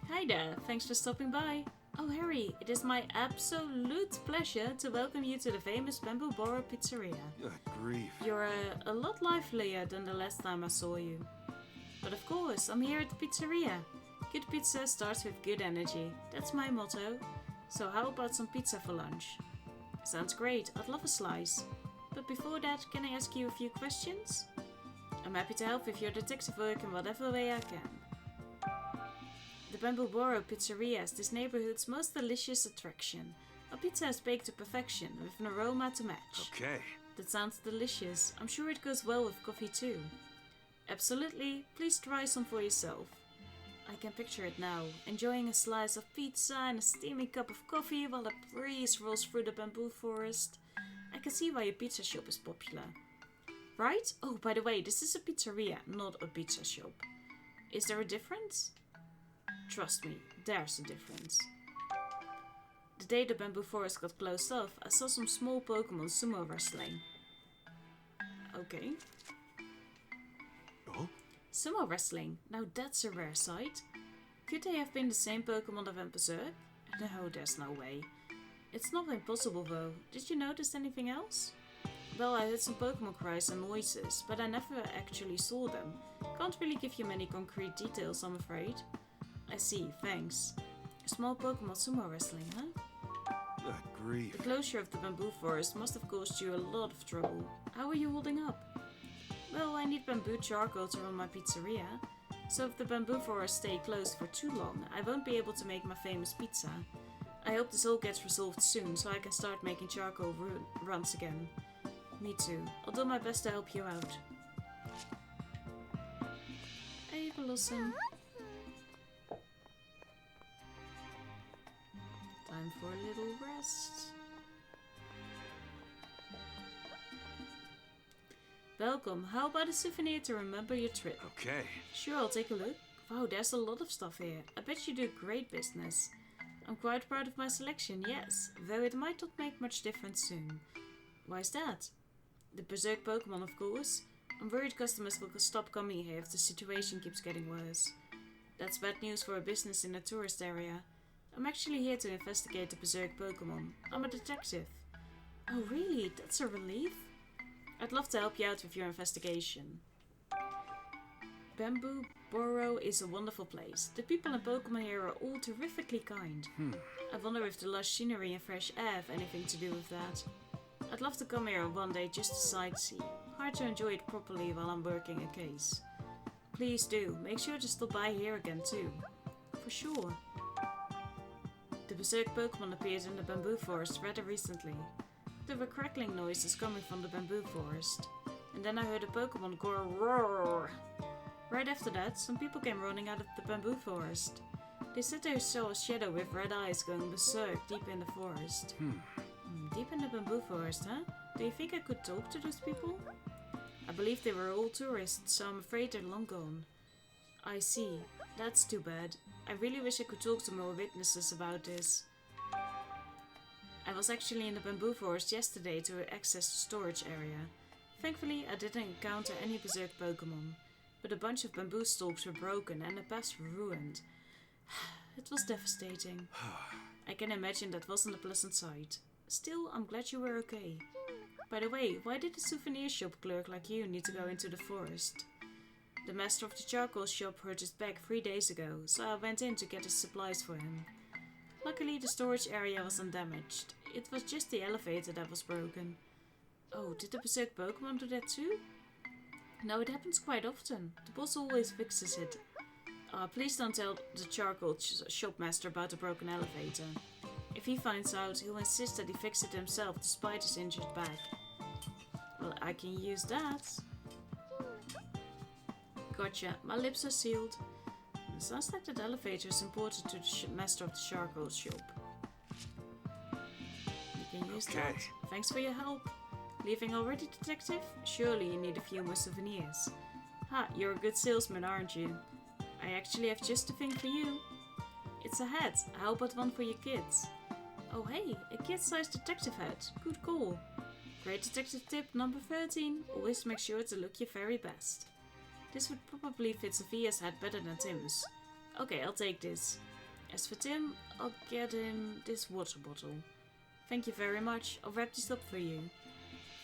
A: Hi there, thanks for stopping by. Oh Harry, it is my absolute pleasure to welcome you to the famous Bamboo Boro Pizzeria.
B: Good grief.
A: You're a lot livelier than the last time I saw you. But of course, I'm here at the pizzeria. Good pizza starts with good energy. That's my motto. So how about some pizza for lunch? Sounds great, I'd love a slice. But before that, can I ask you a few questions? I'm happy to help with your detective work in whatever way I can. The Bamboo Boro Pizzeria is this neighborhood's most delicious attraction. Our pizza is baked to perfection, with an aroma to match.
B: Okay.
A: That sounds delicious. I'm sure it goes well with coffee too. Absolutely, please try some for yourself. I can picture it now, enjoying a slice of pizza and a steaming cup of coffee while a breeze rolls through the bamboo forest. I can see why a pizza shop is popular. Right? Oh, by the way, this is a pizzeria, not a pizza shop. Is there a difference? Trust me, there's a difference. The day the bamboo forest got closed off, I saw some small Pokemon sumo wrestling. Okay.
B: Oh?
A: Sumo wrestling, now that's a rare sight. Could they have been the same Pokemon that went berserk? No, there's no way. It's not impossible though. Did you notice anything else? Well, I heard some Pokemon cries and noises, but I never actually saw them. Can't really give you many concrete details, I'm afraid. I see, thanks. Small Pokemon sumo wrestling, huh?
B: Good grief.
A: The closure of the bamboo forest must have caused you a lot of trouble. How are you holding up? Well, I need bamboo charcoal to run my pizzeria, so if the bamboo forests stay closed for too long, I won't be able to make my famous pizza. I hope this all gets resolved soon, so I can start making charcoal runs again. Me too. I'll do my best to help you out. Hey, Blossom. Time for a little rest. Welcome. How about a souvenir to remember your trip?
B: Okay.
A: Sure, I'll take a look. Wow, there's a lot of stuff here. I bet you do great business. I'm quite proud of my selection, yes, though it might not make much difference soon. Why's that? The berserk Pokemon, of course. I'm worried customers will stop coming here if the situation keeps getting worse. That's bad news for a business in a tourist area. I'm actually here to investigate the berserk Pokemon. I'm a detective. Oh really? That's a relief. I'd love to help you out with your investigation. Bamboo Burrow is a wonderful place. The people in Pokemon here are all terrifically kind. I wonder if the lush scenery and fresh air have anything to do with that. I'd love to come here one day just to sightsee. Hard to enjoy it properly while I'm working a case. Please do. Make sure to stop by here again too. For sure. The berserk Pokemon appeared in the bamboo forest rather recently. There were crackling noises coming from the bamboo forest. And then I heard a Pokemon go roar. Right after that, some people came running out of the bamboo forest. They said they saw a shadow with red eyes going berserk deep in the forest. Deep in the bamboo forest, huh? Do you think I could talk to those people? I believe they were all tourists, so I'm afraid they're long gone. I see. That's too bad. I really wish I could talk to more witnesses about this. I was actually in the bamboo forest yesterday to access the storage area. Thankfully, I didn't encounter any berserk Pokemon, but a bunch of bamboo stalks were broken and the paths were ruined. It was devastating. I can imagine that wasn't a pleasant sight. Still, I'm glad you were okay. By the way, why did a souvenir shop clerk like you need to go into the forest? The master of the charcoal shop hurt his back 3 days ago, so I went in to get his supplies for him. Luckily, the storage area was undamaged. It was just the elevator that was broken. Oh, did the berserk Pokemon do that too? No, it happens quite often. The boss always fixes it. Please don't tell the charcoal shopmaster about the broken elevator. If he finds out, he'll insist that he fix it himself despite his injured back. Well, I can use that. Gotcha, my lips are sealed. It sounds like that elevator is important to the master of the charcoal shop. You can use that. Thanks for your help. Leaving already, detective? Surely you need a few more souvenirs. Ha, you're a good salesman, aren't you? I actually have just the thing for you. It's a hat. How about one for your kids? Oh hey, a kid-sized detective hat. Good call. Great detective tip number 13. Always make sure to look your very best. This would probably fit Sophia's hat better than Tim's. Okay, I'll take this. As for Tim, I'll get him this water bottle. Thank you very much. I'll wrap this up for you.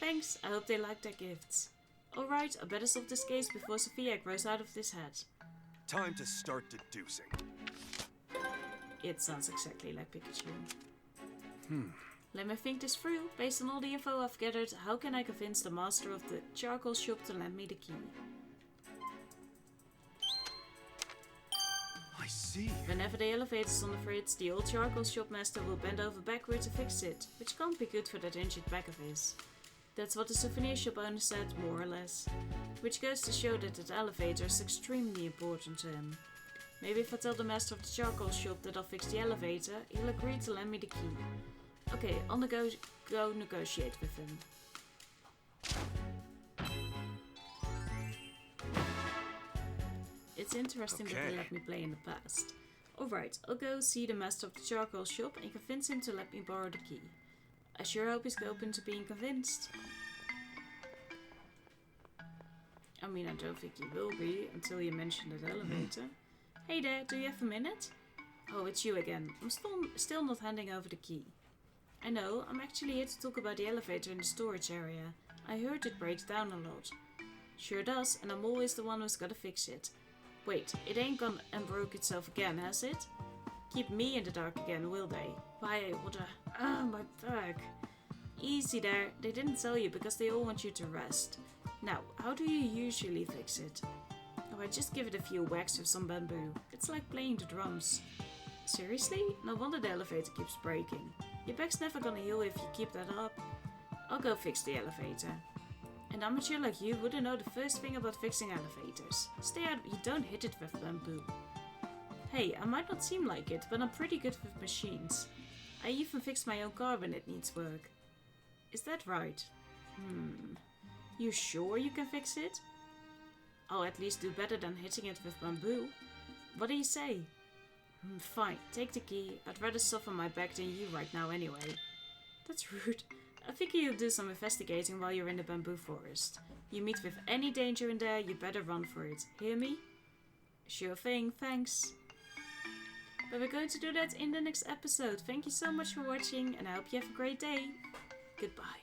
A: Thanks, I hope they like their gifts. Alright, I better solve this case before Sophia grows out of this hat.
B: Time to start deducing.
A: It sounds exactly like Pikachu. Let me think this through. Based on all the info I've gathered, how can I convince the master of the charcoal shop to lend me the key?
B: I see.
A: Whenever the elevator's on the fritz, the old charcoal shop master will bend over backward to fix it, which can't be good for that injured back of his. That's what the souvenir shop owner said, more or less. Which goes to show that that elevator is extremely important to him. Maybe if I tell the master of the charcoal shop that I'll fix the elevator, he'll agree to lend me the key. Okay, I'll go negotiate with him. It's interesting that he let me play in the past. Alright, I'll go see the master of the charcoal shop and convince him to let me borrow the key. I sure hope he's open to being convinced. I mean, I don't think he will be until you mention that elevator. Hey there, do you have a minute? Oh, it's you again. I'm still not handing over the key. I know, I'm actually here to talk about the elevator in the storage area. I heard it breaks down a lot. Sure does, and I'm always the one who's gotta fix it. Wait, it ain't gone and broke itself again, has it? Keep me in the dark again, will they? Why, what a... my back. Easy there, they didn't tell you because they all want you to rest. Now, how do you usually fix it? Oh, I just give it a few whacks with some bamboo. It's like playing the drums. Seriously? No wonder the elevator keeps breaking. Your back's never gonna heal if you keep that up. I'll go fix the elevator. An amateur like you wouldn't know the first thing about fixing elevators. Stay out, you don't hit it with bamboo. Hey, I might not seem like it, but I'm pretty good with machines. I even fix my own car when it needs work. Is that right? You sure you can fix it? I'll at least do better than hitting it with bamboo. What do you say? Fine, take the key. I'd rather suffer my back than you right now anyway. That's rude. I think you'll do some investigating while you're in the bamboo forest. You meet with any danger in there, you better run for it. Hear me? Sure thing, thanks. But we're going to do that in the next episode. Thank you so much for watching and I hope you have a great day. Goodbye.